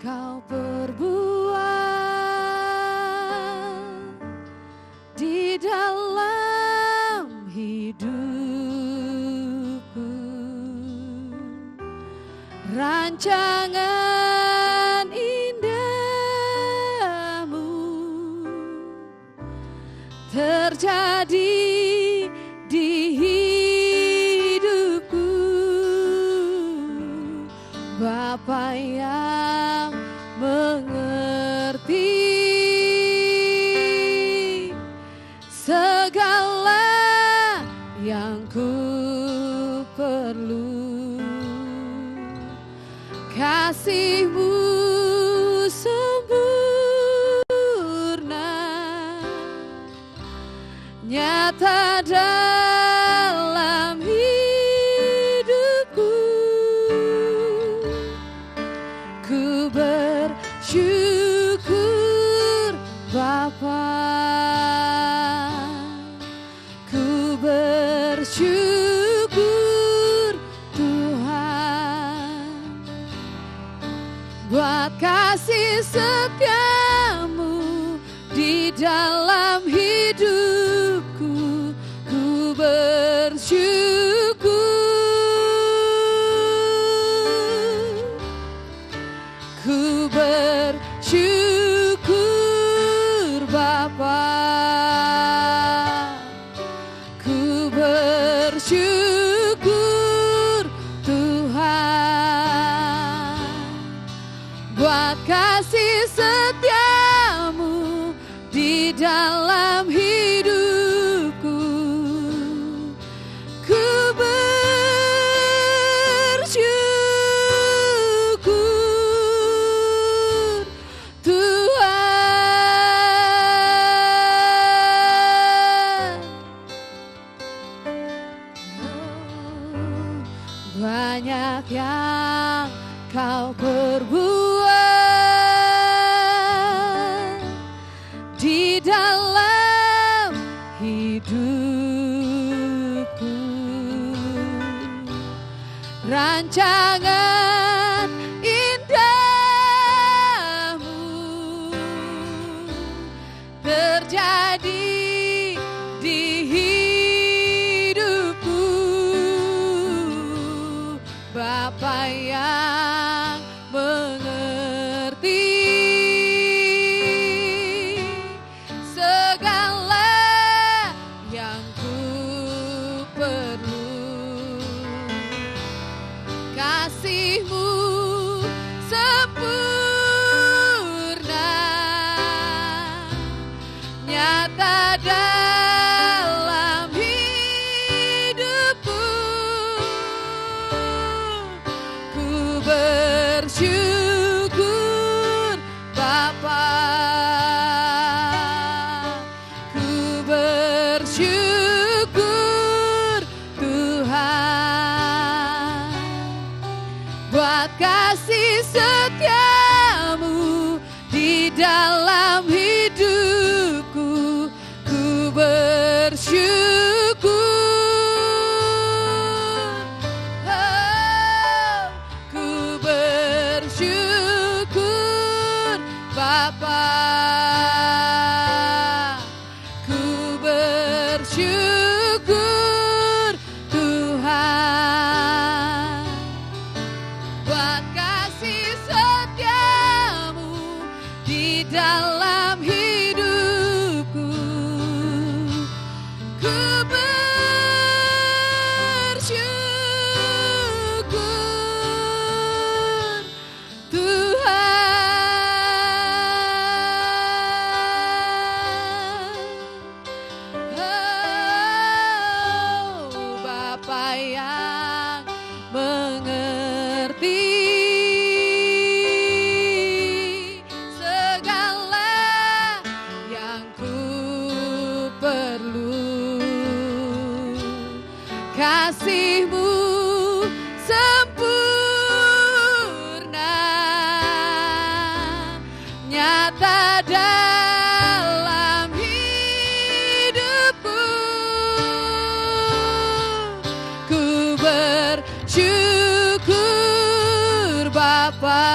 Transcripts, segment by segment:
Kau perbuat di dalam hidupku, rancangan indahmu terjadi di hidupku. Bapa yang mengerti segala yang ku perlu, kasih-Mu sempurna nyata dalam hidupku. Ku bersyukur Bapa, ku bersyukur Tuhan buat kasih setia-Mu di dalam hidupku. Ku bersyukur, ku bersyukur Bapa, ku bersyukur Tuhan buat kasih setia-Mu di dalam hidupku. Ku bersyukur Tuhan. Banyak yang Kau perbuat di dalam hidupku, rancangan indahmu terjadi di hidupku. Bapa yang mengerti segala yang ku perlu, kasih-Mu sempurna nyata dalam hidupku. Ku bersyukur Bapa, ku bersyukur Tuhan buat kasih setia-Mu di dalam hidupku. Ku bersyukur, oh, ku bersyukur Bapa, ku bersyukur Tuhan buat kasih setia-Mu di dalam hidupku. Ku bersyukur Tuhan. Oh, Bapa yang mengerti segala yang ku perlu, kasih-Mu sempurna nyata dalam hidupku. Ku bersyukur Bapa,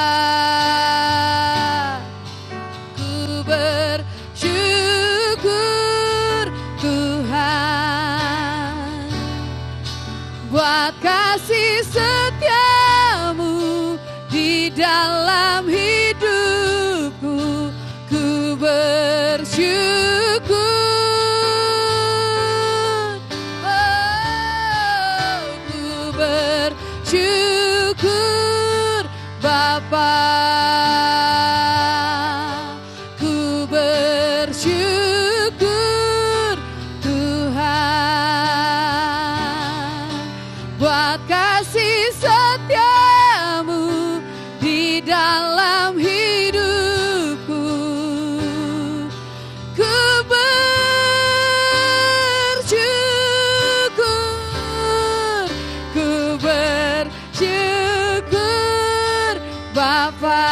Bapa,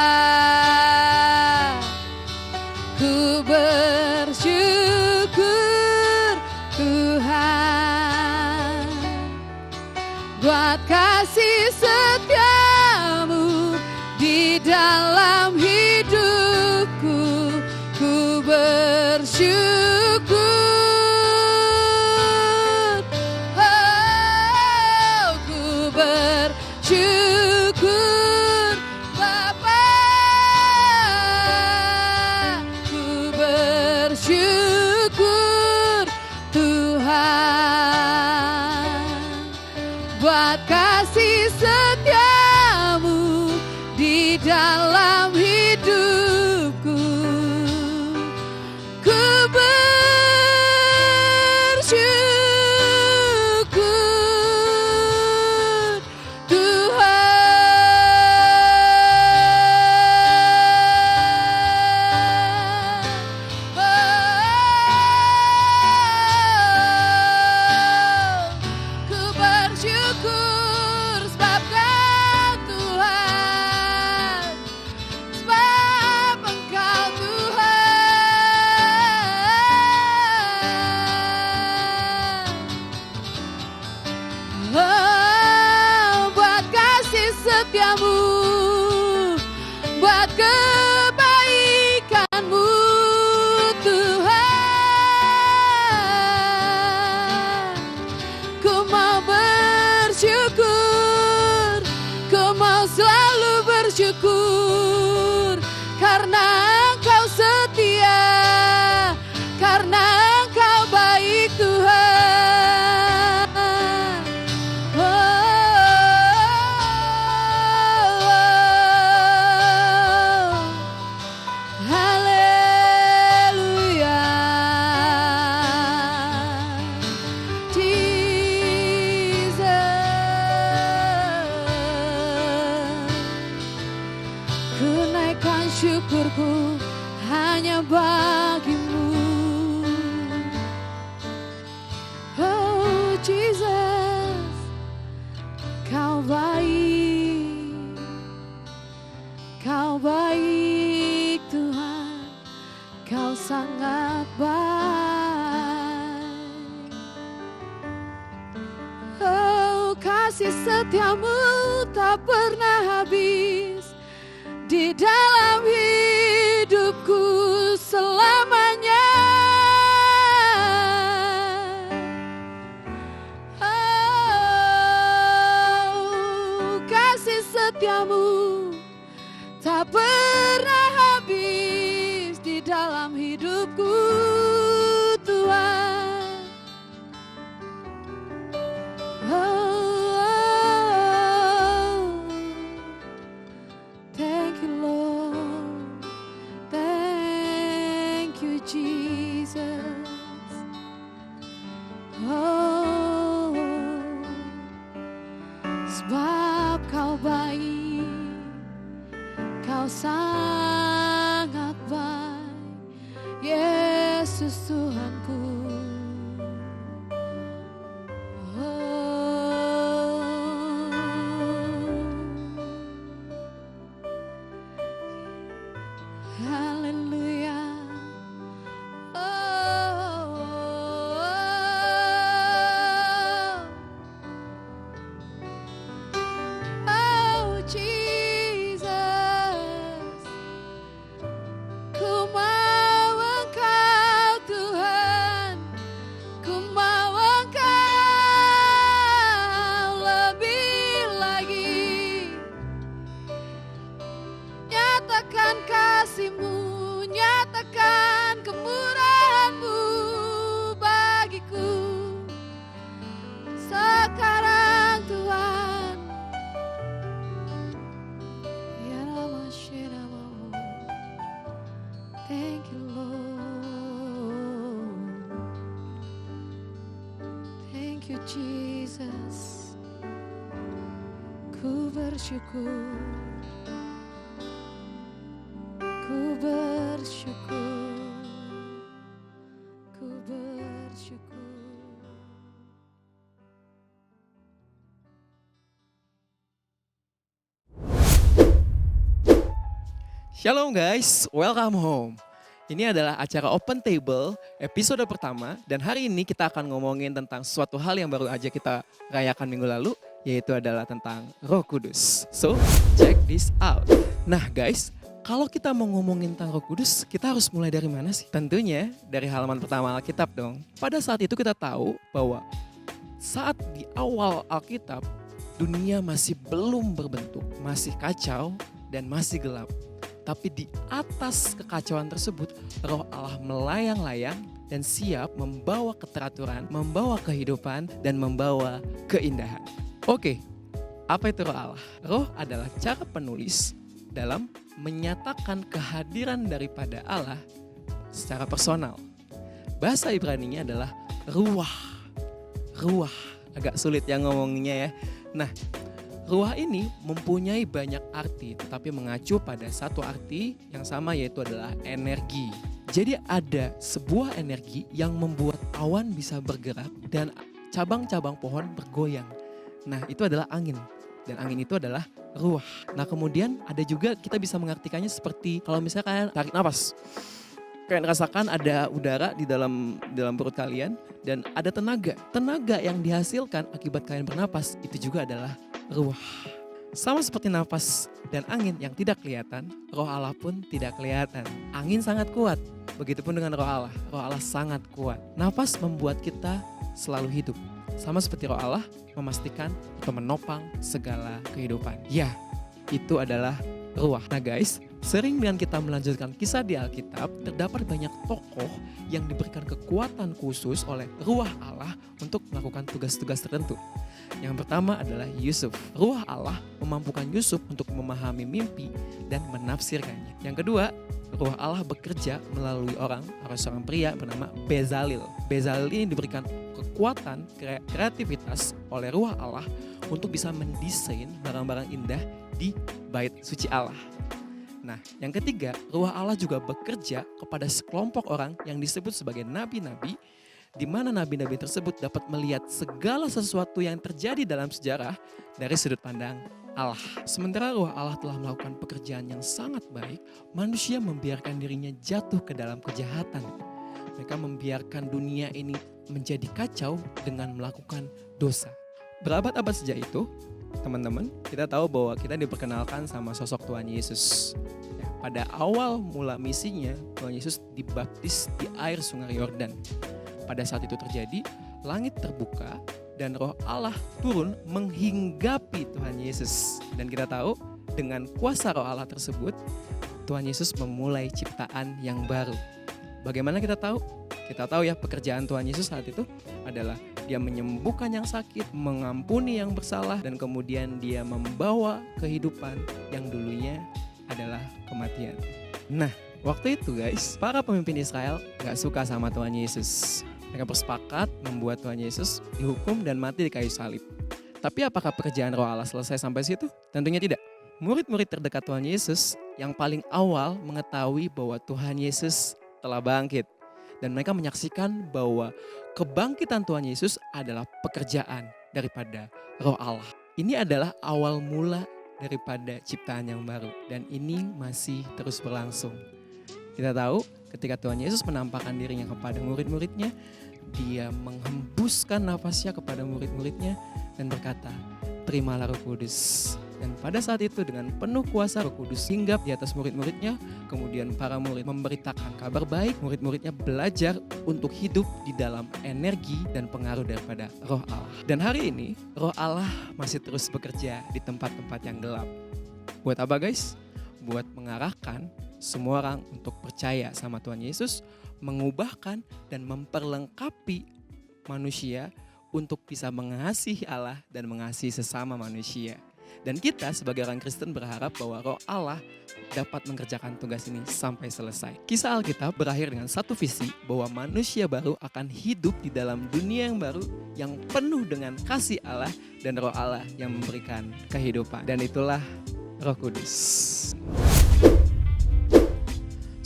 ku bersyukur Tuhan buat kasih setiamu di dalam hidupku. Ku bersyukur, oh, ku bersyukur Bapa, ku bersyukur Tuhan buat kasih setiamu di dalam hidupku. Ku bersyukur Tuhan. Oh, ku bersyukur sebab Kau Tuhan, sebab Engkau Tuhan. Oh, buat kasih setiamu, buat kebaikanmu Tuhan. Ku mau bersyukur, ku mau selalu bersyukur karena Engkau setia, karena Engkau baik Tuhan. Haleluya, Jesus. Ku naikkan syukurku hanya bagimu. Oh Jesus, Kau baik, Kau baik Tuhan, Kau sangat baik. Oh, kasih setiamu tak pernah habis di dalam hidupku selamanya. Oh, kasih setiamu tak pernah habis di dalam hidupku Tuhan. Oh, thank you Lord, thank you Jesus. Oh, sebab Kau baik, Kau sangat baik, Yesus Tuhanku. Haleluya. Oh, Jesus, ku mau Engkau Tuhan, ku mau Engkau lebih lagi. Nyatakan kasih-Mu, nyatakan kemurahan-Mu bagiku sekarang Tuhan. Ya Rama Shirama, thank you Lord, thank you Jesus. Ku bersyukur, ku bersyukur, ku bersyukur. Shalom guys, welcome home. Ini adalah acara Open Table episode pertama dan hari ini kita akan ngomongin tentang suatu hal yang baru aja kita rayakan minggu lalu, yaitu adalah tentang Roh Kudus. So, check this out. Nah guys, kalau kita mau ngomongin tentang Roh Kudus, kita harus mulai dari mana sih? Tentunya dari halaman pertama Alkitab dong. Pada saat itu kita tahu bahwa saat di awal Alkitab, dunia masih belum berbentuk, masih kacau dan masih gelap. Tapi di atas kekacauan tersebut, Roh Allah melayang-layang dan siap membawa keteraturan, membawa kehidupan, dan membawa keindahan. Oke, apa itu Roh Allah? Roh adalah cara penulis dalam menyatakan kehadiran daripada Allah secara personal. Bahasa Ibraninya adalah ruah. Ruah, agak sulit ya ngomongnya ya. Nah, ruah ini mempunyai banyak arti, tetapi mengacu pada satu arti yang sama, yaitu adalah energi. Jadi ada sebuah energi yang membuat awan bisa bergerak dan cabang-cabang pohon bergoyang. Nah, itu adalah angin. Dan angin itu adalah ruah. Nah, kemudian ada juga kita bisa mengartikannya seperti kalau misalnya kalian tarik nafas. Kalian rasakan ada udara di dalam perut kalian dan ada tenaga. Tenaga yang dihasilkan akibat kalian bernapas itu juga adalah ruah. Sama seperti nafas dan angin yang tidak kelihatan, Roh Allah pun tidak kelihatan. Angin sangat kuat, begitupun dengan Roh Allah. Roh Allah sangat kuat. Nafas membuat kita selalu hidup. Sama seperti Roh Allah memastikan atau menopang segala kehidupan. Ya, itu adalah ruah. Nah guys, sering dengan kita melanjutkan kisah di Alkitab, terdapat banyak tokoh yang diberikan kekuatan khusus oleh ruah Allah untuk melakukan tugas-tugas tertentu. Yang pertama adalah Yusuf. Ruah Allah memampukan Yusuf untuk memahami mimpi dan menafsirkannya. Yang kedua, ruah Allah bekerja melalui seorang pria bernama Bezalel. Bezalel ini diberikan kekuatan kreativitas oleh ruah Allah untuk bisa mendesain barang-barang indah di bait suci Allah. Nah, yang ketiga, ruah Allah juga bekerja kepada sekelompok orang yang disebut sebagai nabi-nabi, di mana nabi-nabi tersebut dapat melihat segala sesuatu yang terjadi dalam sejarah dari sudut pandang Allah. Sementara ruah Allah telah melakukan pekerjaan yang sangat baik, manusia membiarkan dirinya jatuh ke dalam kejahatan. Mereka membiarkan dunia ini menjadi kacau dengan melakukan dosa. Berabad-abad sejak itu, teman-teman, kita tahu bahwa kita diperkenalkan sama sosok Tuhan Yesus. Ya, pada awal mula misinya, Tuhan Yesus dibaptis di air sungai Yordan. Pada saat itu terjadi, langit terbuka dan Roh Allah turun menghinggapi Tuhan Yesus. Dan kita tahu dengan kuasa Roh Allah tersebut, Tuhan Yesus memulai ciptaan yang baru. Bagaimana kita tahu? Kita tahu ya, pekerjaan Tuhan Yesus saat itu adalah Dia menyembuhkan yang sakit, mengampuni yang bersalah, dan kemudian Dia membawa kehidupan yang dulunya adalah kematian. Nah, waktu itu guys, para pemimpin Israel gak suka sama Tuhan Yesus. Mereka bersepakat membuat Tuhan Yesus dihukum dan mati di kayu salib. Tapi apakah pekerjaan Roh Allah selesai sampai situ? Tentunya tidak. Murid-murid terdekat Tuhan Yesus yang paling awal mengetahui bahwa Tuhan Yesus telah bangkit. Dan mereka menyaksikan bahwa kebangkitan Tuhan Yesus adalah pekerjaan daripada Roh Allah. Ini adalah awal mula daripada ciptaan yang baru. Dan ini masih terus berlangsung. Kita tahu ketika Tuhan Yesus menampakkan dirinya kepada murid-muridnya, Dia menghembuskan nafasnya kepada murid-muridnya dan berkata, terimalah Roh Kudus. Dan pada saat itu dengan penuh kuasa Roh Kudus hinggap di atas murid-muridnya. Kemudian para murid memberitakan kabar baik. Murid-muridnya belajar untuk hidup di dalam energi dan pengaruh daripada Roh Allah. Dan hari ini Roh Allah masih terus bekerja di tempat-tempat yang gelap. Buat apa guys? Buat mengarahkan semua orang untuk percaya sama Tuhan Yesus, mengubahkan dan memperlengkapi manusia untuk bisa mengasihi Allah dan mengasihi sesama manusia. Dan kita sebagai orang Kristen berharap bahwa Roh Allah dapat mengerjakan tugas ini sampai selesai. Kisah Alkitab berakhir dengan satu visi bahwa manusia baru akan hidup di dalam dunia yang baru yang penuh dengan kasih Allah dan Roh Allah yang memberikan kehidupan. Dan itulah Roh Kudus.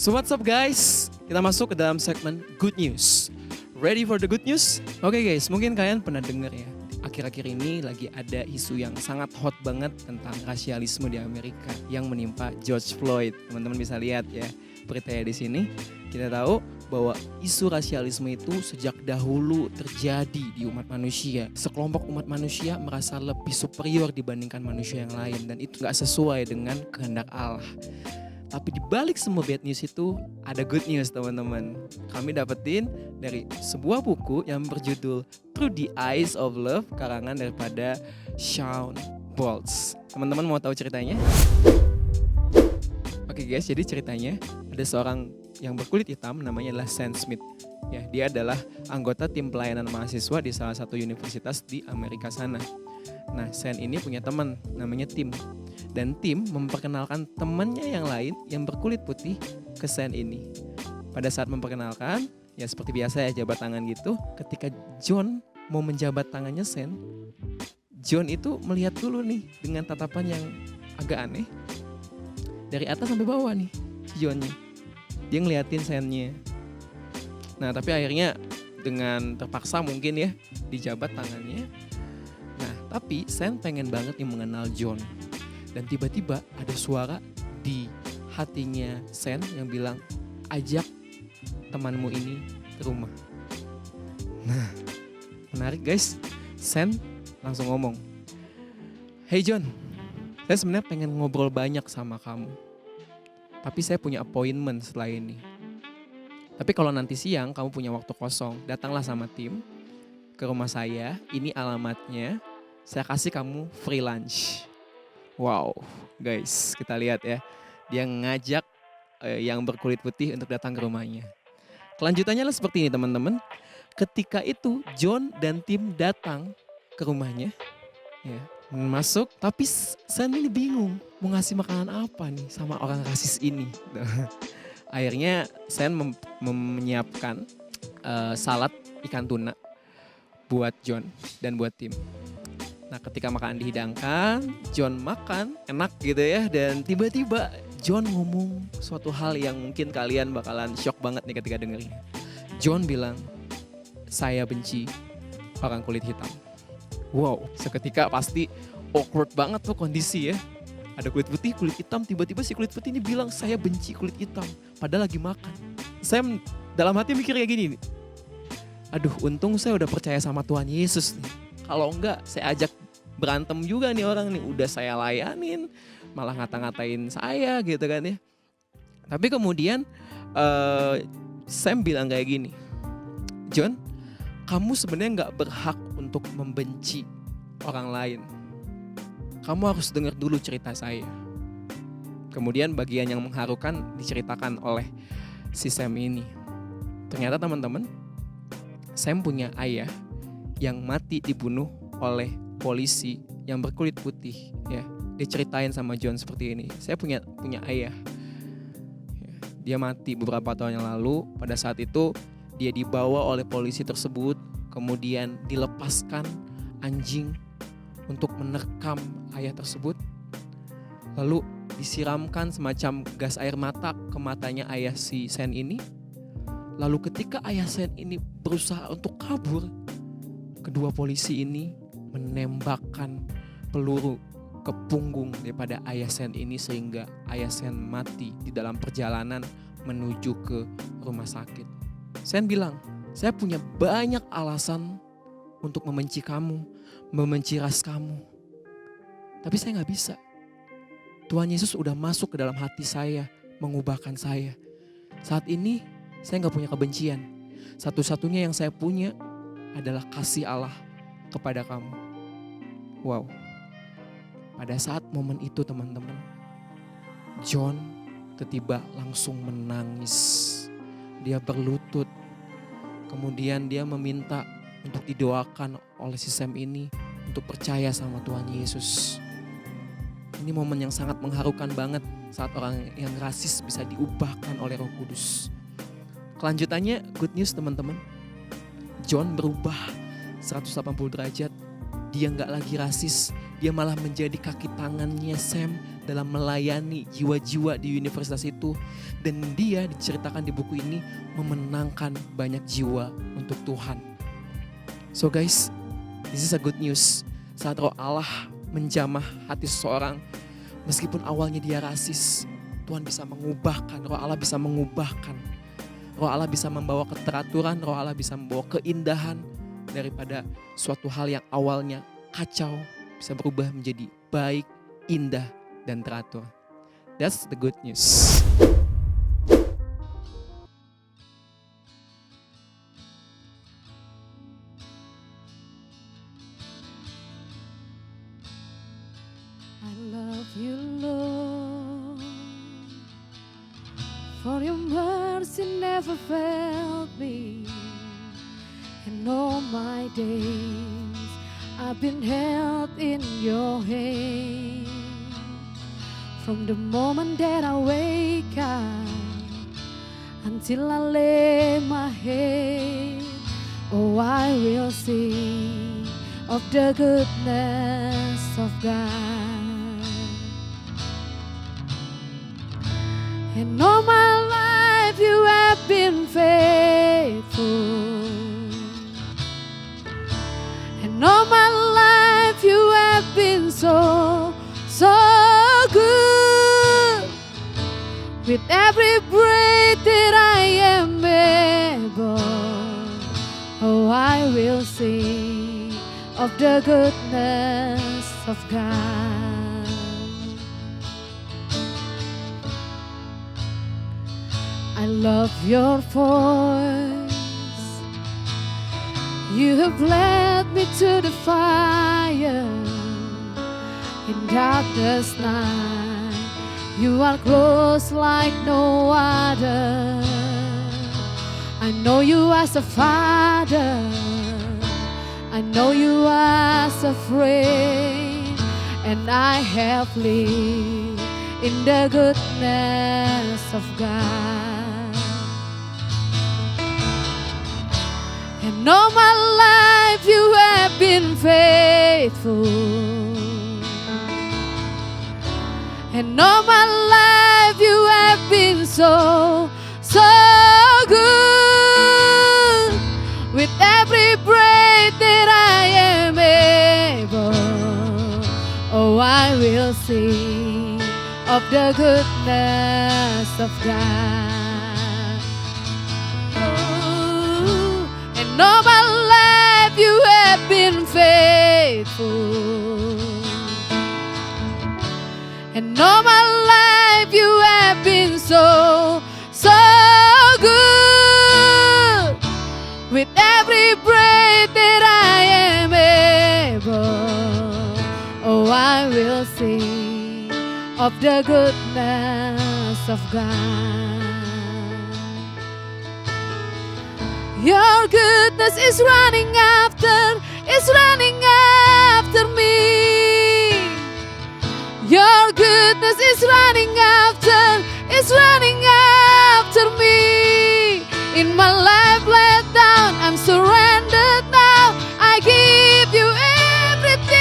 So what's up guys? Kita masuk ke dalam segmen Good News. Ready for the good news? Oke guys, mungkin kalian pernah dengar ya. akhir-akhir ini lagi ada isu yang sangat hot banget tentang rasialisme di Amerika yang menimpa George Floyd. Teman-teman bisa lihat ya beritanya di sini. Kita tahu bahwa isu rasialisme itu sejak dahulu terjadi di umat manusia. Sekelompok umat manusia merasa lebih superior dibandingkan manusia yang lain, dan itu gak sesuai dengan kehendak Allah. Tapi di balik semua bad news itu ada good news, teman-teman. Kami dapetin dari sebuah buku yang berjudul Through the Eyes of Love, karangan daripada Shawn Bolz. Teman-teman mau tahu ceritanya? Oke guys, jadi ceritanya ada seorang yang berkulit hitam namanya adalah Sam Smith. Ya, dia adalah anggota tim pelayanan mahasiswa di salah satu universitas di Amerika sana. Nah, Sam ini punya teman namanya Tim. Dan Tim memperkenalkan temannya yang lain yang berkulit putih ke Sam ini. Pada saat memperkenalkan, ya seperti biasa ya jabat tangan gitu. Ketika John mau menjabat tangannya Sam, John itu melihat dulu nih dengan tatapan yang agak aneh. Dari atas sampai bawah nih Johnnya. Dia ngeliatin Sam-nya. Nah tapi akhirnya dengan terpaksa mungkin ya dijabat tangannya. Nah tapi Sam pengen banget nih mengenal John. Dan tiba-tiba ada suara di hatinya Sam yang bilang, ajak temanmu ini ke rumah. Nah, menarik guys. Sam langsung ngomong, hey John, saya sebenarnya pengen ngobrol banyak sama kamu. Tapi saya punya appointment setelah ini. Tapi kalau nanti siang kamu punya waktu kosong, datanglah sama Tim ke rumah saya. Ini alamatnya, saya kasih kamu free lunch. Wow, guys, kita lihat ya. Dia ngajak yang berkulit putih untuk datang ke rumahnya. Kelanjutannya lah seperti ini teman-teman. Ketika itu John dan Tim datang ke rumahnya. Ya, masuk, tapi Sam ini bingung mau ngasih makanan apa nih sama orang rasis ini. Akhirnya Sam menyiapkan salad ikan tuna buat John dan buat Tim. Nah ketika makanan dihidangkan, John makan enak gitu ya. Dan tiba-tiba John ngomong suatu hal yang mungkin kalian bakalan shock banget nih ketika dengerin. John bilang, saya benci orang kulit hitam. Wow, seketika pasti awkward banget tuh kondisi ya. Ada kulit putih, kulit hitam, tiba-tiba si kulit putih ini bilang saya benci kulit hitam. Padahal lagi makan. Saya dalam hati mikir kayak gini nih. Aduh untung saya udah percaya sama Tuhan Yesus nih. Kalau enggak saya ajak berantem juga nih orang nih. Udah saya layanin, malah ngata-ngatain saya gitu kan ya. Tapi kemudian Sam bilang kayak gini, John, kamu sebenarnya nggak berhak untuk membenci orang lain. Kamu harus dengar dulu cerita saya. Kemudian bagian yang mengharukan diceritakan oleh si Sam ini. Ternyata teman-teman, Sam punya ayah yang mati dibunuh oleh polisi yang berkulit putih. Ya, diceritain sama John seperti ini. Saya punya ayah. Dia mati beberapa tahun yang lalu. Pada saat itu dia dibawa oleh polisi tersebut, kemudian dilepaskan anjing untuk menerkam ayah tersebut. Lalu disiramkan semacam gas air mata ke matanya ayah si Sam ini. Lalu ketika ayah Sam ini berusaha untuk kabur, kedua polisi ini menembakkan peluru ke punggung daripada ayah Sam ini sehingga ayah Sam mati di dalam perjalanan menuju ke rumah sakit. Sam bilang, saya punya banyak alasan untuk membenci kamu, membenci ras kamu. Tapi saya gak bisa. Tuhan Yesus udah masuk ke dalam hati saya, mengubahkan saya. Saat ini saya gak punya kebencian. Satu-satunya yang saya punya adalah kasih Allah kepada kamu. Wow. Pada saat momen itu teman-teman, John tiba-tiba langsung menangis. Dia berlutut. Kemudian dia meminta untuk didoakan oleh si Sam ini untuk percaya sama Tuhan Yesus. Ini momen yang sangat mengharukan banget saat orang yang rasis bisa diubahkan oleh Roh Kudus. Kelanjutannya good news teman-teman. John berubah 180 derajat. Dia gak lagi rasis. Dia malah menjadi kaki tangannya Sam dalam melayani jiwa-jiwa di universitas itu. Dan dia diceritakan di buku ini memenangkan banyak jiwa untuk Tuhan. So guys, This is a good news. Saat Roh Allah menjamah hati seseorang, meskipun awalnya dia rasis, Tuhan bisa mengubahkan, Roh Allah bisa mengubahkan. Roh Allah bisa membawa keteraturan, Roh Allah bisa membawa keindahan daripada suatu hal yang awalnya kacau, bisa berubah menjadi baik, indah, dan teratur. That's the good news. I love you, Lord, for your mercy never failed me. And all my days I've been held in your hand. From the moment that I wake up until I lay my head, oh, I will sing of the goodness of God. And all my life you have been faithful. And all my life you have been so good. With every breath that I am able, oh, I will sing of the goodness of God. I love your voice. You have led me to the fire. In darkest night, you are close like no other. I know you as a father. I know you as a friend. And I have lived in the goodness of God. And all my life you have been faithful. And all my life you have been so good. With every breath that I am able, oh, I will sing of the goodness of God. Oh, and all my life you have been faithful. And all my life you have been so good. With every breath that I am able, oh, I will sing of the goodness of God. Your goodness is running after me. Your goodness is running after me. In my life laid down, I'm surrendered now. I give you everything.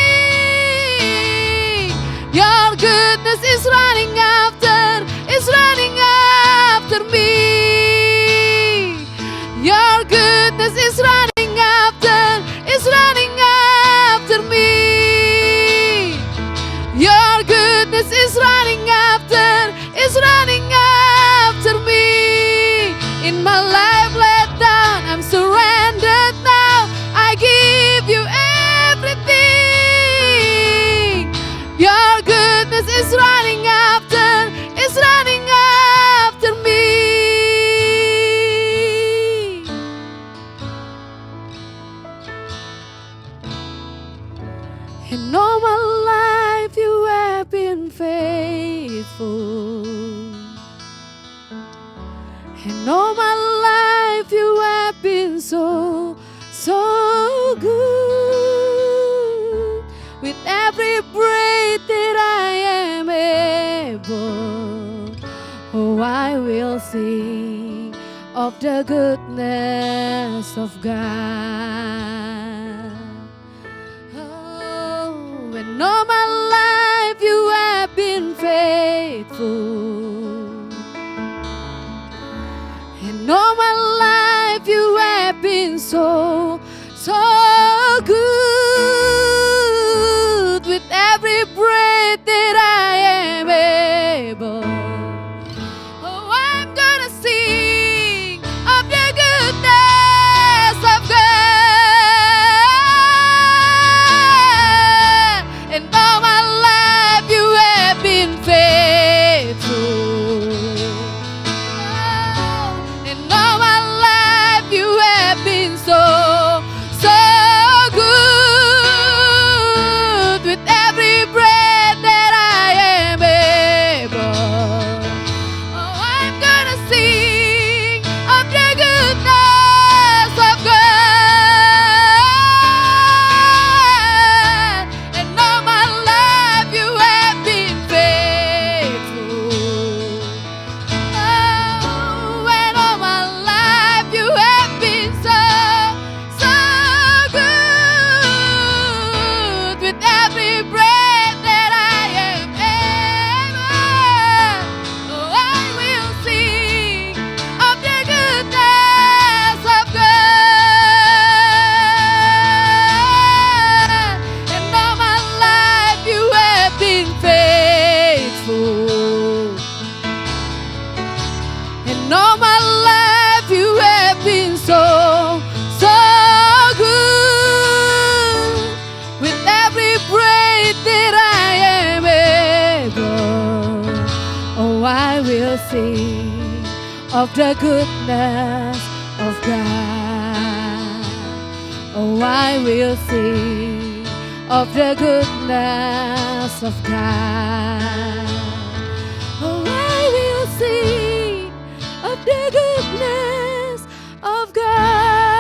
Your goodness is running after me. Your goodness is running after me. Your goodness is running after me. In my life laid down, I'm surrendered now. I give you everything. Your goodness is running after me. And all my life you have been faithful. And all my life you have been so good. With every breath that I am able, oh, I will sing of the goodness of God. Oh, and all my life you have been faithful. And all my life you have been so good. I will sing of the goodness of God. Oh, I will sing of the goodness of God. Oh, I will sing of the goodness of God.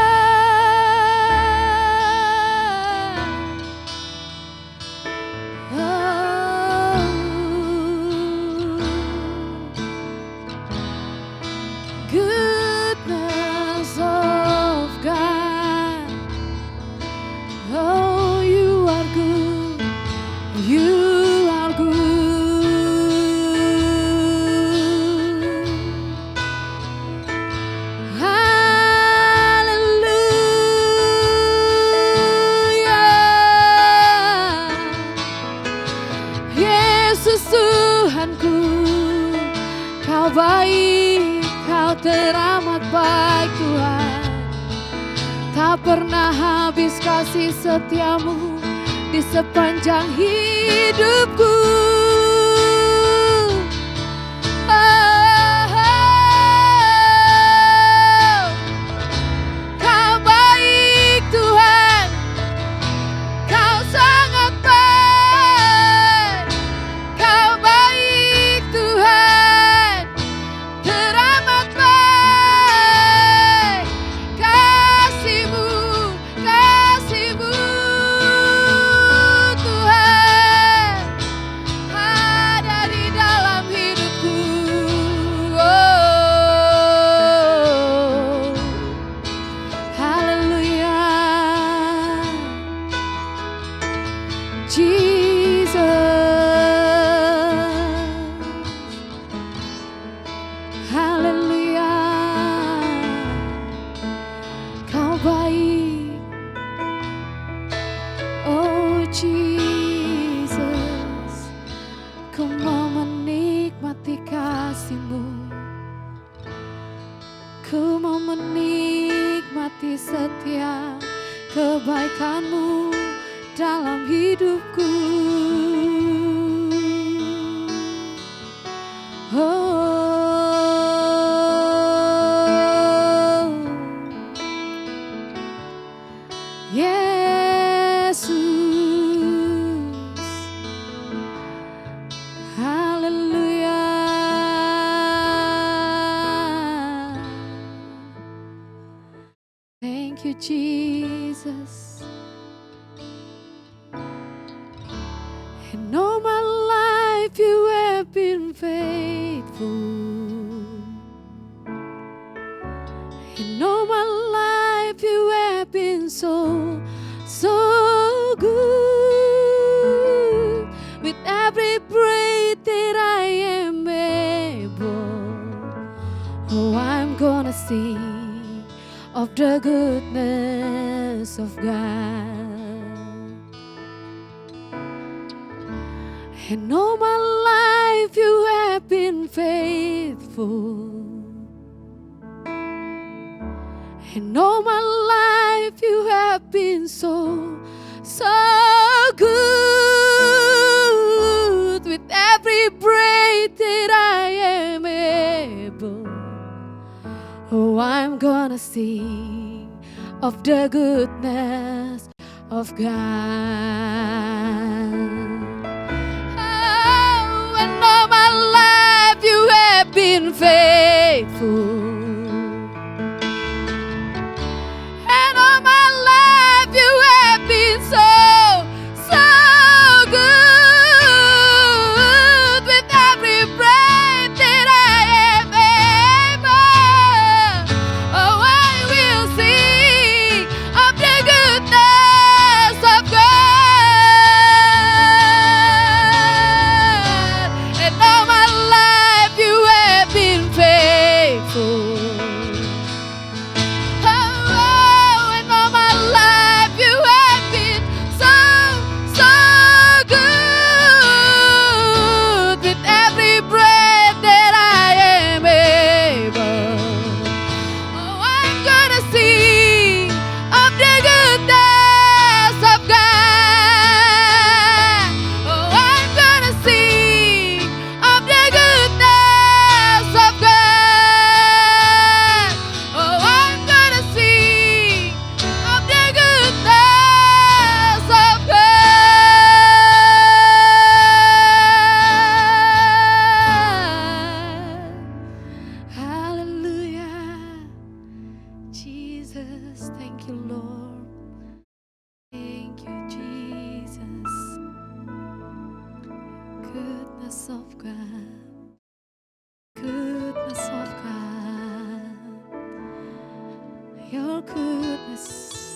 Goodness of God. Oh, you are good. You are good. Haleluya. Yesus Tuhanku, Kau baik, Kau teramat baik Tuhan. Tak pernah habis kasih setiamu di sepanjang hidupku. Kau baik Tuhan, Kau sangat baik. Kau baik Tuhan, teramat baik. Kasih-Mu Tuhan ada di dalam hidupku. Oh, haleluya. Jesus, haleluya. Kau baik, oh Jesus. Ku mau menikmati kasih-Mu. Ku mau menikmati setiap kebaikan-Mu dalam hidupku. Oh, Yesus, haleluya. Thank you, Jesus. And all my life you have been faithful. And all my life you have been so good. With every breath that I am able, oh, I'm gonna sing of the goodness of God. And all my life you have been faithful. And all my life you have been so good. With every breath that I am able, oh, I'm gonna sing of the goodness of God. And all my life you have been faithful. And all my life you have been so good. With every breath that I am able, oh, I will sing of the goodness of God. And all my life you have been goodness of God, goodness of God, your goodness.